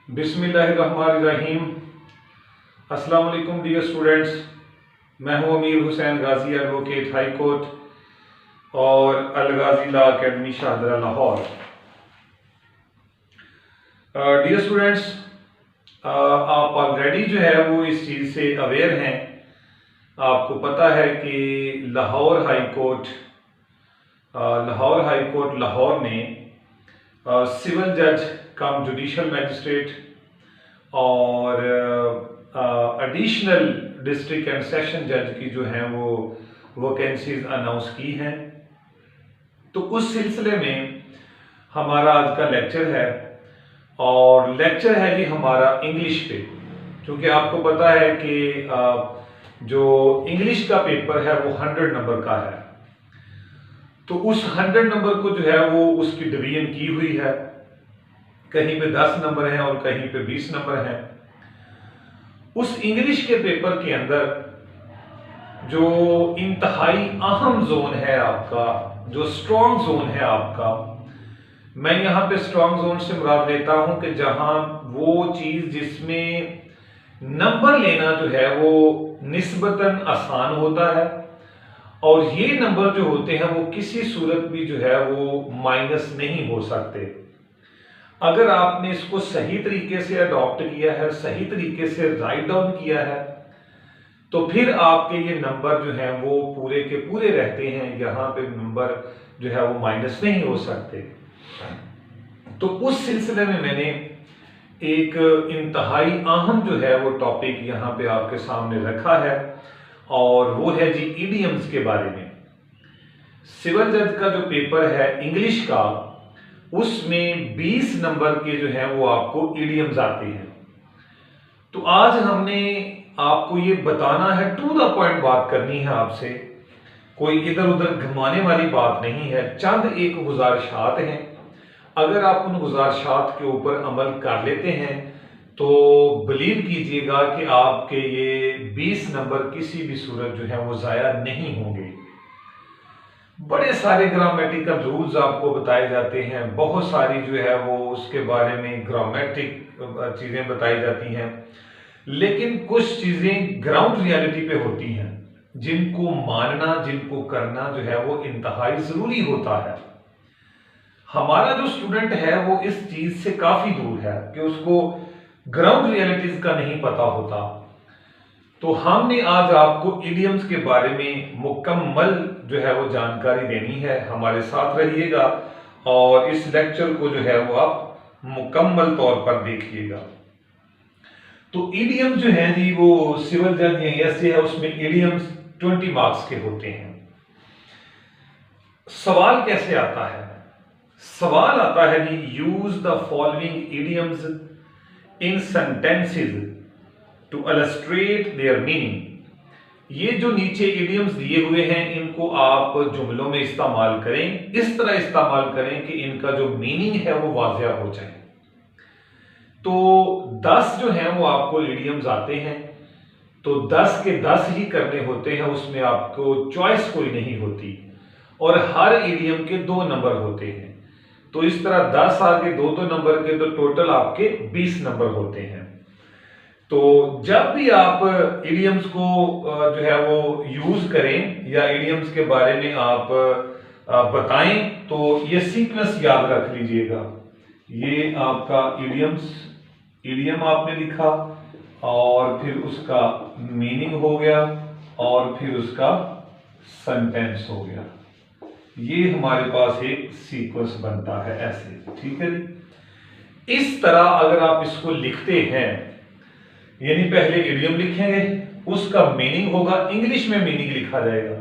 बिस्मिल्लाहिर्रहमानिर्रहीम। अस्सलाम वालेकुम डियर स्टूडेंट्स, मैं हूं Amir Hussain Ghazi, advocate high court और Al Ghazi law academy Shahdara Lahore. Dear students, आप ऑलरेडी जो है वो इस चीज़ से अवेयर हैं। आपको पता है कि लाहौर हाई कोर्ट लाहौर ने सिविल जज कम जुडिशल मैजिस्ट्रेट और एडिशनल डिस्ट्रिक्ट एंड सेशन जज की जो हैं वो वैकेंसीज अनाउंस की हैं। तो उस सिलसिले में हमारा आज का लेक्चर है और लेक्चर है जी हमारा इंग्लिश पे, क्योंकि आपको पता है कि जो इंग्लिश का पेपर है वो 100 नंबर का है। तो उस 100 नंबर को जो है वो उसकी डिवीजन की हुई है, कहीं पे 10 नंबर हैं और कहीं पे 20 नंबर हैं। उस इंग्लिश के पेपर के अंदर जो इंतहाई अहम जोन है आपका, जो स्ट्रॉन्ग जोन है आपका, मैं यहां पे स्ट्रॉन्ग जोन से मुराद लेता हूं कि जहां वो चीज जिसमें नंबर लेना जो है वो निस्बतन आसान होता है और ये नंबर जो होते हैं वो किसी सूरत भी जो है वो माइनस नहीं हो सकते। अगर आपने इसको सही तरीके से अडॉप्ट किया है, सही तरीके से राइट डाउन किया है, तो फिर आपके ये नंबर जो हैं वो पूरे के पूरे रहते हैं। यहाँ पे नंबर जो है वो माइनस नहीं हो सकते। तो उस सिलसिले में मैंने एक इंतहाई अहम जो है वो टॉपिक यहाँ पे आपके सामने रखा है और वो है जी इडियम्स के बारे में। सिविल जज का जो पेपर है इंग्लिश का, उसमें 20 नंबर के जो है वो आपको इडियम्स आते हैं। तो आज हमने आपको ये बताना है, टू द पॉइंट बात करनी है आपसे, कोई इधर उधर घुमाने वाली बात नहीं है। चंद एक गुजारिशात हैं, अगर आप उन गुजारिशात के ऊपर अमल कर लेते हैं तो बिलीव कीजिएगा कि आपके ये 20 नंबर किसी भी सूरत जो है वो ज़ाया नहीं होंगे। बड़े सारे ग्रामेटिकल रूल्स आपको बताए जाते हैं, बहुत सारी जो है वो उसके बारे में ग्रामेटिक चीज़ें बताई जाती हैं, लेकिन कुछ चीज़ें ग्राउंड रियलिटी पे होती हैं जिनको मानना, जिनको करना जो है वो इंतहाई ज़रूरी होता है। हमारा जो स्टूडेंट है वो इस चीज़ से काफ़ी दूर है कि उसको ग्राउंड रियलिटीज़ का नहीं पता होता। तो हमने आज आपको इडियम्स के बारे में मुकम्मल जो है वो जानकारी देनी है। हमारे साथ रहिएगा और इस लेक्चर को जो है वो आप मुकम्मल तौर पर देखिएगा। तो इडियम्स जो है जी वो सिविल जज या ऐसे है, उसमें इडियम्स 20 मार्क्स के होते हैं। सवाल कैसे आता है? सवाल आता है जी, use the following idioms in sentences to illustrate their meaning. ये जो नीचे इडियम्स दिए हुए हैं इनको आप जुमलों में इस्तेमाल करें, इस तरह इस्तेमाल करें कि इनका जो मीनिंग है वो वाज़िया हो जाए। तो 10 जो हैं वो आपको इडियम्स आते हैं, तो 10 के 10 ही करने होते हैं, उसमें आपको चॉइस कोई नहीं होती और हर इडियम के 2 नंबर होते हैं। तो इस तरह 10 आगे 2-2 नंबर के, तो टोटल आपके 20 नंबर होते हैं। तो जब भी आप इडियम्स को जो है वो यूज करें या इडियम्स के बारे में आप बताएं, तो ये सीक्वेंस याद रख लीजिएगा। ये आपका इडियम आपने लिखा और फिर उसका मीनिंग हो गया और फिर उसका सेंटेंस हो गया। ये हमारे पास एक सीक्वेंस बनता है ऐसे, ठीक है जी। इस तरह अगर आप इसको लिखते हैं, यानी पहले इडियम लिखेंगे, उसका मीनिंग होगा, इंग्लिश में मीनिंग लिखा जाएगा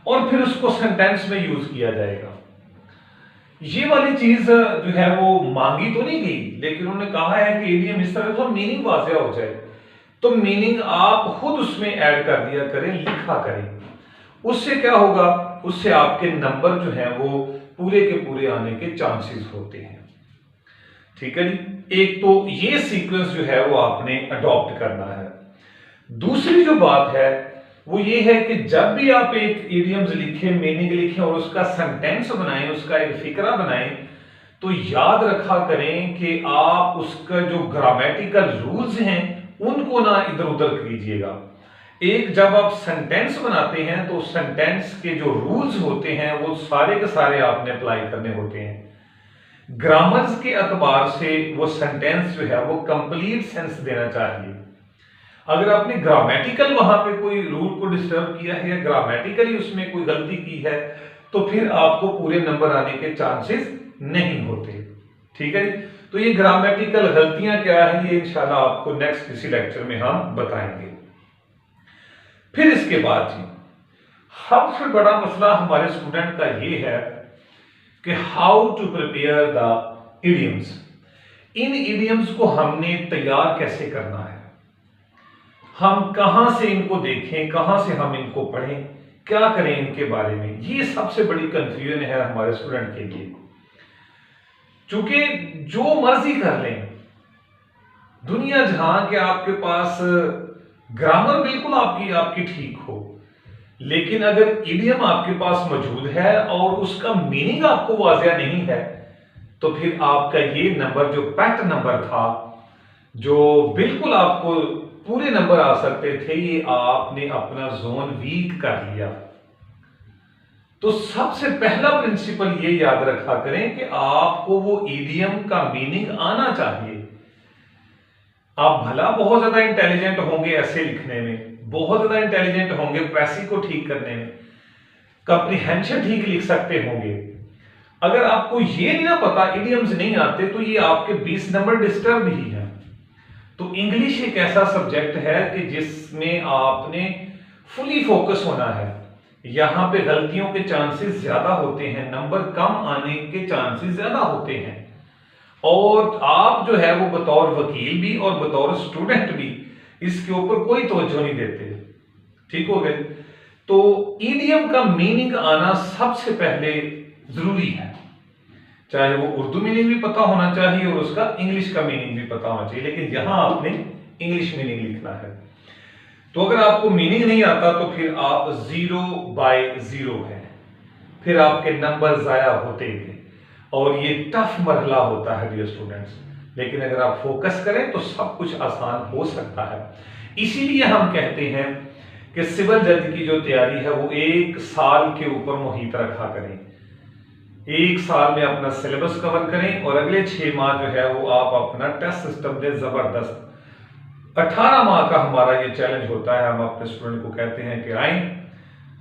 और फिर उसको सेंटेंस में यूज किया जाएगा। ये वाली चीज जो है वो मांगी तो नहीं गई, लेकिन उन्होंने कहा है कि इडियम इस तरह का मीनिंग वाज़िया हो जाए, तो मीनिंग आप खुद उसमें ऐड कर दिया करें, लिखा करें। उससे क्या होगा, उससे आपके नंबर जो है वो पूरे के पूरे आने के चांसेस होते हैं, ठीक है जी। एक तो ये सीक्वेंस जो है वो आपने अडॉप्ट करना है। दूसरी जो बात है वो ये है कि जब भी आप एक इडियम्स लिखें, मीनिंग लिखें और उसका सेंटेंस बनाएं, उसका एक फिक्रा बनाएं, तो याद रखा करें कि आप उसका जो ग्रामेटिकल रूल्स हैं उनको ना इधर उधर कीजिएगा। एक जब आप सेंटेंस बनाते हैं तो सेंटेंस के जो रूल्स होते हैं वो सारे के सारे आपने अप्लाई करने होते हैं। ग्रामर्स के अतबार से वो सेंटेंस जो है वो कंप्लीट सेंस देना चाहिए। अगर आपने ग्रामेटिकल वहां पे कोई रूल को डिस्टर्ब किया है या ग्रामेटिकली उसमें कोई गलती की है तो फिर आपको पूरे नंबर आने के चांसेस नहीं होते। ठीक है जी। तो ये ग्रामेटिकल गलतियां क्या है ये इंशाल्लाह आपको नेक्स्ट किसी लेक्चर में हम बताएंगे। फिर इसके बाद जी सबसे बड़ा मसला हमारे स्टूडेंट का ये है कि how to prepare the idioms. इन इडियम्स को हमने तैयार कैसे करना है, हम कहां से इनको देखें, कहां से हम इनको पढ़ें, क्या करें इनके बारे में, ये सबसे बड़ी कंफ्यूजन है हमारे स्टूडेंट के लिए। चूंकि जो मर्जी कर लें दुनिया जहां के आपके पास ग्रामर बिल्कुल आपकी ठीक हो, लेकिन अगर इडियम आपके पास मौजूद है और उसका मीनिंग आपको वाज़िया नहीं है तो फिर आपका ये नंबर जो पैट नंबर था जो बिल्कुल आपको पूरे नंबर आ सकते थे ये आपने अपना जोन वीक कर लिया। तो सबसे पहला प्रिंसिपल ये याद रखा करें कि आपको वो इडियम का मीनिंग आना चाहिए। आप भला बहुत ज्यादा इंटेलिजेंट होंगे ऐसे लिखने में, बहुत ज्यादा इंटेलिजेंट होंगे पैसे को ठीक करने में, कंप्रीहेंशन ठीक लिख सकते होंगे, अगर आपको ये नहीं ना पता, इडियम्स नहीं आते, तो ये आपके 20 नंबर डिस्टर्ब ही है। तो इंग्लिश एक ऐसा सब्जेक्ट है कि जिसमें आपने फुली फोकस होना है। यहां पे गलतियों के चांसेस ज्यादा होते हैं, नंबर कम आने के चांसेस ज्यादा होते हैं, और आप जो है वो बतौर वकील भी और बतौर स्टूडेंट भी इसके ऊपर कोई तवज्जो नहीं देते। ठीक हो गए। तो इडियम का मीनिंग आना सबसे पहले जरूरी है, चाहे वो उर्दू मीनिंग भी पता होना चाहिए और उसका इंग्लिश का मीनिंग भी पता होना चाहिए, लेकिन यहां आपने इंग्लिश मीनिंग लिखना है। तो अगर आपको मीनिंग नहीं आता तो फिर आप 0 बाय 0 है, फिर आपके नंबर जाया होते हैं और ये टफ मरहला होता है डियर स्टूडेंट्स। लेकिन अगर आप फोकस करें तो सब कुछ आसान हो सकता है। इसीलिए हम कहते हैं कि सिविल जज की जो तैयारी है वो 1 साल के ऊपर मुहित रखा करें। 1 साल में अपना सिलेबस कवर करें और अगले 6 माह जो है वो आप अपना टेस्ट सिस्टम दें जबरदस्त। 18 माह का हमारा ये चैलेंज होता है। हम अपने स्टूडेंट को कहते हैं कि आए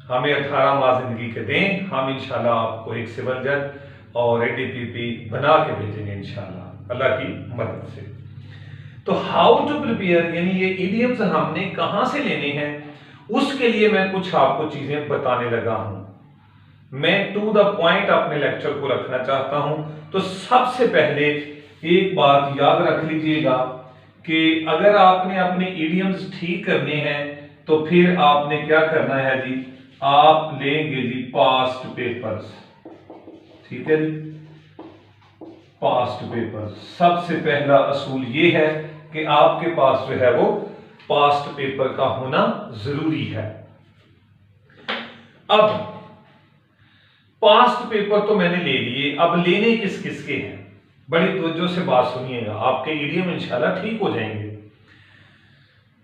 हमें 18 माह जिंदगी के दें, हम इंशाल्लाह आपको एक सिविल जज और एडीपीपी बना के भेजेंगे इंशाल्लाह अल्लाह की मदद से। तो हाउ टू प्रिपेयर यानी ये इडियम्स हमने कहां से लेने हैं, उसके लिए मैं कुछ आपको चीजें बताने लगा हूं। मैं टू द पॉइंट अपने लेक्चर को रखना चाहता हूं। तो सबसे पहले एक बात याद रख लीजिएगा कि अगर आपने अपने इडियम्स ठीक करने हैं तो फिर आपने क्या करना है जी, आप लेंगे जी पास्ट पेपर्स। ठीक है जी, पास्ट पेपर्स। सबसे पहला असूल ये है कि आपके पास जो है वो पास्ट पेपर का होना जरूरी है। अब पास्ट पेपर तो मैंने ले लिए, अब लेने किस किस के हैं, बड़ी तवज्जो से बात सुनिएगा, आपके इडियम इंशाल्लाह ठीक हो जाएंगे।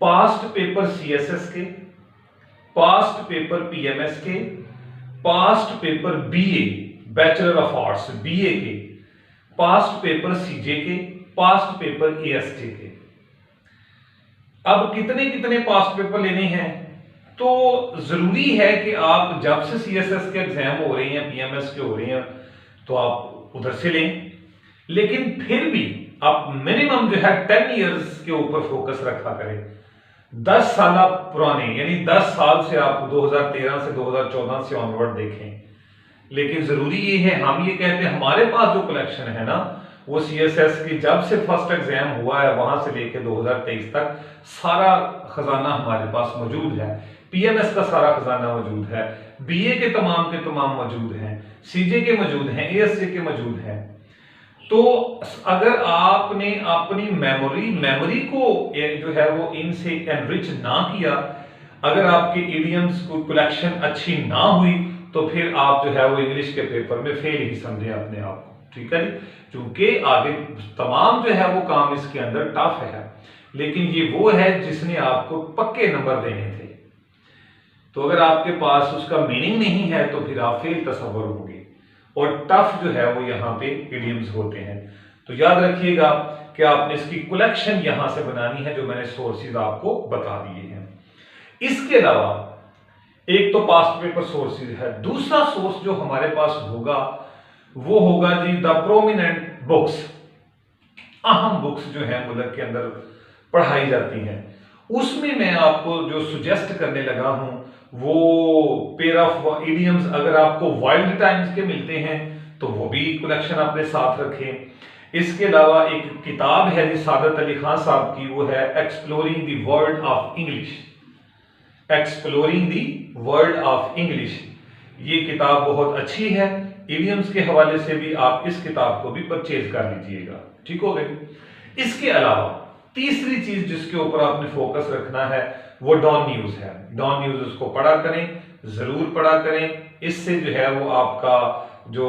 पास्ट पेपर सीएसएस के, पास्ट पेपर पीएमएस के, past paper BA bachelor of arts BA के, पास्ट पेपर सीजे के, पास्ट पेपर एएसटी के। अब कितने कितने पास्ट पेपर लेने हैं, तो जरूरी है कि आप जब से सीएसएस के एग्जाम हो रहे हैं, पीएमएस के हो रहे हैं, तो आप उधर से लें, लेकिन फिर भी आप मिनिमम जो है 10 इयर्स के ऊपर फोकस रखा करें। 10 साल पुराने यानी 10 साल से आप 2013 से 2014 से ऑनवर्ड देखें। लेकिन जरूरी ये है, हम ये कहते हैं हमारे पास जो कलेक्शन है ना वो सीएसएस की जब से फर्स्ट एग्जाम हुआ है वहां से लेकर 2023 तक सारा खजाना हमारे पास मौजूद है। पीएमएस का सारा खजाना मौजूद है, बीए के तमाम मौजूद हैं, सीजे के मौजूद हैं, एएससी के मौजूद हैं। तो अगर आपने अपनी मेमोरी को जो है वो इनसे एनरिच ना किया, अगर आपके इडियम्स को कलेक्शन अच्छी ना हुई, तो फिर आप जो है वो इंग्लिश के पेपर में फेल ही समझे अपने आप को। ठीक है जी, क्योंकि आगे तमाम जो है वो काम इसके अंदर टफ है, लेकिन ये वो है जिसने आपको पक्के नंबर देने थे। तो अगर आपके पास उसका मीनिंग नहीं है तो फिर आप फेल तस्वर होंगे, और टफ जो है वो यहाँ पे इडियम्स होते हैं। तो याद रखिएगा कि आपने इसकी कलेक्शन यहां से बनानी है, जो मैंने सोर्सेज आपको बता दिए हैं। इसके अलावा एक तो पास्ट पेपर सोर्सेज है, दूसरा सोर्स जो हमारे पास होगा वो होगा जी द प्रोमिनेंट बुक्स, अहम बुक्स जो है मुल्क के अंदर पढ़ाई जाती हैं। उसमें मैं आपको जो सुजेस्ट करने लगा हूं वो पेयर ऑफ इडियम्स, अगर आपको वाइल्ड टाइम्स के मिलते हैं तो वो भी कलेक्शन अपने साथ रखें। इसके अलावा एक किताब है जी सादत अली खान साहब की, वो है exploring the world of English, exploring the world of English. ये किताब बहुत अच्छी है, इडियम्स के हवाले से भी आप इस किताब को भी परचेज कर लीजिएगा, ठीक हो गई। इसके अलावा तीसरी चीज जिसके ऊपर आपने फोकस रखना है वो डॉन न्यूज है। डॉन न्यूज उसको पढ़ा करें, जरूर पढ़ा करें, इससे जो है वो आपका जो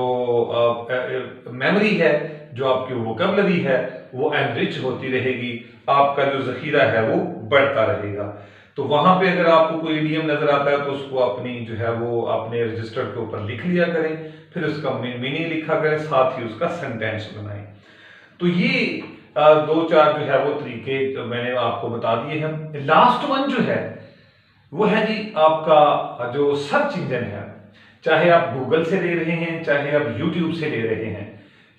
मेमोरी है, जो आपकी वोकैबुलरी है वो एनरिच होती रहेगी, आपका जो जखीरा है वो बढ़ता रहेगा। तो वहां पे अगर आपको कोई इडियम नजर आता है तो उसको अपनी जो है वो अपने रजिस्टर के ऊपर लिख लिया करें, फिर उसका मीनिंग लिखा करें, साथ ही उसका सेंटेंस बनाएं। तो ये दो चार जो है वो तरीके तो मैंने आपको बता दिए हैं। लास्ट वन जो है वो है जी आपका जो सर्च इंजन है, चाहे आप गूगल से ले रहे हैं चाहे आप यूट्यूब से ले रहे हैं।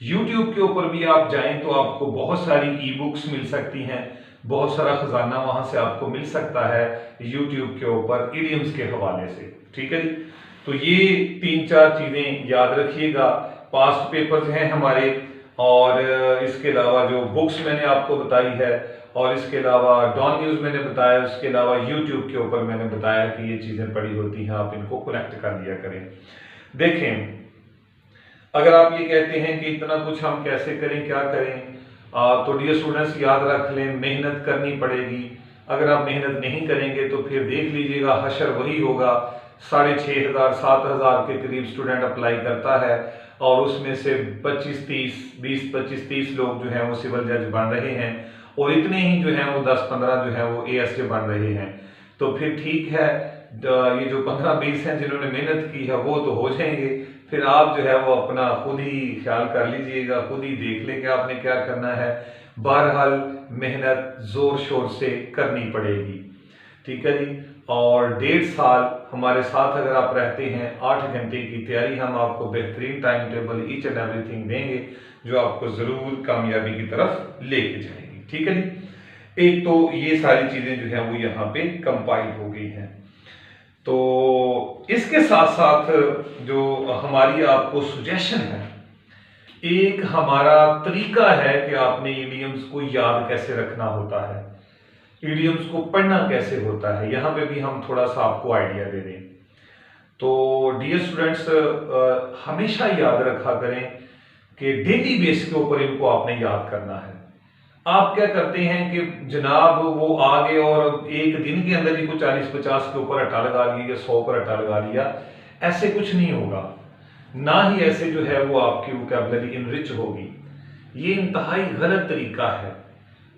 यूट्यूब के ऊपर भी आप जाएं तो आपको बहुत सारी ई बुक्स मिल सकती हैं, बहुत सारा खजाना वहां से आपको मिल सकता है यूट्यूब के ऊपर इडियम्स के हवाले से, ठीक है जी। तो ये तीन चार चीजें याद रखिएगा, पास्ट पेपर्स हैं हमारे, और इसके अलावा जो बुक्स मैंने आपको बताई है, और इसके अलावा डॉन न्यूज मैंने बताया, उसके अलावा यूट्यूब के ऊपर मैंने बताया कि ये चीजें पड़ी होती हैं, आप इनको कलेक्ट कर लिया करें। देखें, अगर आप ये कहते हैं कि इतना कुछ हम कैसे करें, क्या करें, तो डियर स्टूडेंट्स याद रख लें, मेहनत करनी पड़ेगी। अगर आप मेहनत नहीं करेंगे तो फिर देख लीजिएगा हशर वही होगा, 6,500 7,000 के करीब स्टूडेंट अप्लाई करता है, और उसमें से 25-30 लोग जो हैं वो सिविल जज बन रहे हैं, और इतने ही जो हैं वो 10-15 जो हैं वो एएसजे बन रहे हैं। तो फिर ठीक है, ये जो 15-20 हैं जिन्होंने मेहनत की है वो तो हो जाएंगे, फिर आप जो है वो अपना खुद ही ख्याल कर लीजिएगा, खुद ही देख लें कि आपने क्या करना है। बहरहाल मेहनत जोर शोर से करनी पड़ेगी, ठीक है जी। और 1.5 साल हमारे साथ अगर आप रहते हैं, 8 घंटे की तैयारी, हम आपको बेहतरीन time table each and everything देंगे जो आपको जरूर कामयाबी की तरफ लेके जाएगी, ठीक है जी। एक तो ये सारी चीजें जो है वो यहाँ पे कंपाइल हो गई हैं। तो इसके साथ साथ जो हमारी आपको सुजेशन है, एक हमारा तरीका है कि आपने इडियम्स को याद कैसे रखना होता है, इडियम्स को पढ़ना कैसे होता है, यहां पे भी हम थोड़ा सा आपको आइडिया दे दें। तो डियर स्टूडेंट्स, हमेशा याद रखा करें कि डेली बेस के ऊपर इनको आपने याद करना है। आप क्या करते हैं कि जनाब वो आ गए और एक दिन के अंदर ही को 40-50 के ऊपर अट्टा लगा लिया या 100 पर अट्टा लगा लिया, ऐसे कुछ नहीं होगा, ना ही ऐसे जो है वो आपकी वोकैबुलरी इनरिच होगी। ये इंतहाई गलत तरीका है।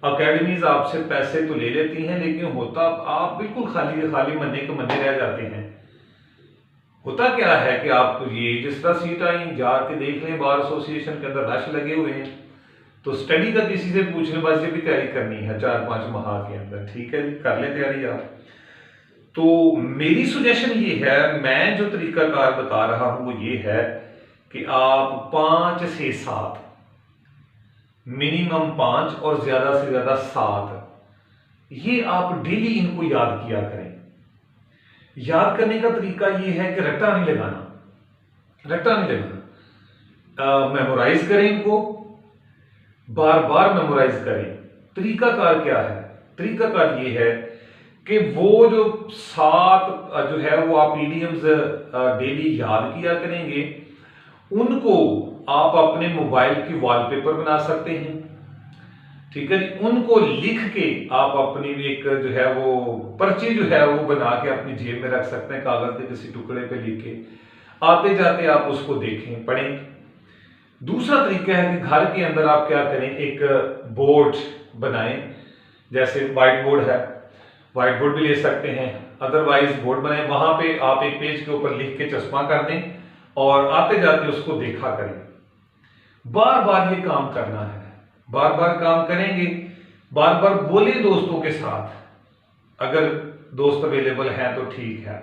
अकेडमीज आपसे पैसे तो ले लेती हैं, लेकिन होता आप बिल्कुल खाली के खाली मन्ने के मन्ने रह जाते हैं। होता क्या है कि आप ये जिस तरह सीट आई जाके देख लें, बार एसोसिएशन के अंदर रश लगे हुए हैं, तो स्टडी का किसी से पूछ लें, बस ये भी तैयारी करनी है 4-5 माह के अंदर, ठीक है जी, कर ले तैयारी आप। तो मेरी सुजेशन ये है, मैं जो तरीकाकार बता रहा हूं वो ये है कि आप 5 से 7, मिनिमम 5 और ज्यादा से ज्यादा 7, ये आप डेली इनको याद किया करें। याद करने का तरीका ये है कि रट्टा नहीं लगाना, रट्टा नहीं लगाना, मेमोराइज करें इनको, बार बार मेमोराइज करें। तरीकाकार क्या है? तरीकाकार ये है कि वो जो 7 जो है वो आप इडियम्स डेली याद किया करेंगे, उनको आप अपने मोबाइल की वॉलपेपर बना सकते हैं, ठीक है जी। उनको लिख के आप अपनी एक जो है वो पर्ची जो है वो बना के अपनी जेब में रख सकते हैं, कागज के किसी टुकड़े पे लिख के, आते जाते आप उसको देखें, पढ़ें। दूसरा तरीका है कि घर के अंदर आप क्या करें, एक बोर्ड बनाएं, जैसे व्हाइट बोर्ड है, व्हाइट बोर्ड भी ले सकते हैं, अदरवाइज बोर्ड बनाएं, वहां पे आप एक पेज के ऊपर लिख के चश्मा कर दें और आते जाते उसको देखा करें। बार बार ये काम करना है, बार बार काम करेंगे, बार बार बोले दोस्तों के साथ, अगर दोस्त अवेलेबल हैं तो ठीक है,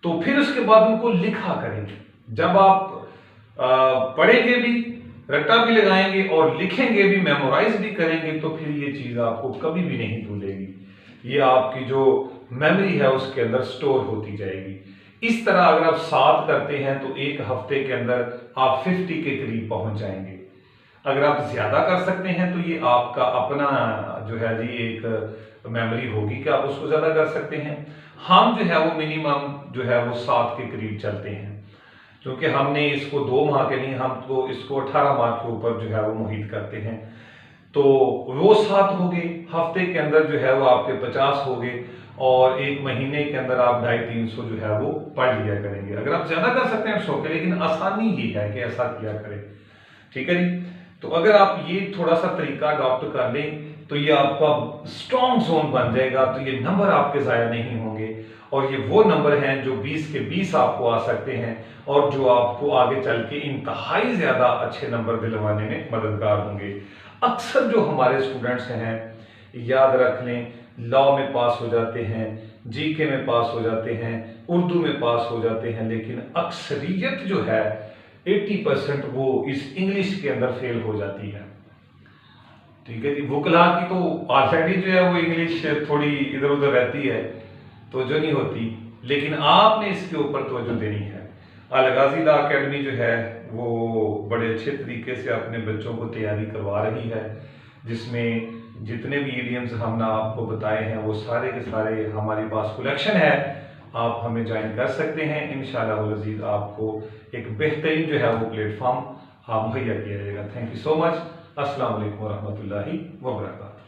तो फिर उसके बाद उनको लिखा करेंगे। जब आप पढ़ेंगे भी, रट्टा भी लगाएंगे और लिखेंगे भी, मेमोराइज भी करेंगे, तो फिर ये चीज आपको कभी भी नहीं भूलेगी। ये आपकी जो मेमोरी है उसके अंदर स्टोर होती जाएगी। इस तरह अगर आप 7 करते हैं तो एक हफ्ते के अंदर आप 50 के करीब पहुंच जाएंगे। अगर आप ज्यादा कर सकते हैं तो ये आपका अपना जो है जी एक मेमोरी होगी कि आप उसको ज्यादा कर सकते हैं। हम जो है वो मिनिमम जो है वो 7 के करीब चलते हैं, क्योंकि हमने इसको 2 माह के नहीं, हम तो इसको 18 माह के ऊपर जो है वो मुहित करते हैं। तो वो 7 हो गए, हफ्ते के अंदर जो है वो आपके 50 हो गए, और एक महीने के अंदर आप 250-300 जो है वो पढ़ लिया करेंगे। अगर आप ज्यादा कर सकते हैं सो के, लेकिन आसानी ये है कि ऐसा किया करें, ठीक है जी। तो अगर आप ये थोड़ा सा तरीका अडॉप्ट कर लें तो ये आपका स्ट्रॉन्ग जोन बन जाएगा, तो ये नंबर आपके ज़ाया नहीं होंगे, और ये वो नंबर हैं जो 20 के 20 आपको आ सकते हैं, और जो आपको आगे चल के इंतहाई ज़्यादा अच्छे नंबर दिलवाने में मददगार होंगे। अक्सर जो हमारे स्टूडेंट्स हैं, याद रख लें, लॉ में पास हो जाते हैं, जीके में पास हो जाते हैं, उर्दू में पास हो जाते हैं, लेकिन अक्सरियत जो है 80% वो इस इंग्लिश के अंदर फेल हो जाती है, ठीक है जी। वुकला की तो ऑलरेडी जो है वो इंग्लिश थोड़ी इधर उधर रहती है, तो जो नहीं होती, लेकिन आपने इसके ऊपर तवज्जो देनी है। अल-गाज़ी लॉ अकेडमी जो है वो बड़े अच्छे तरीके से अपने बच्चों को तैयारी करवा रही है, जिसमें जितने भी ईडियम्स हमने आपको बताए हैं वो सारे के सारे हमारे पास कलेक्शन है। आप हमें ज्वाइन कर सकते हैं, इंशाअल्लाह अज़ीज़ आपको एक बेहतरीन जो है वो प्लेटफॉर्म मुहैया किया जाएगा। Thank you so much. अस्सलाम वालेकुम व रहमतुल्लाहि व बरकातहू।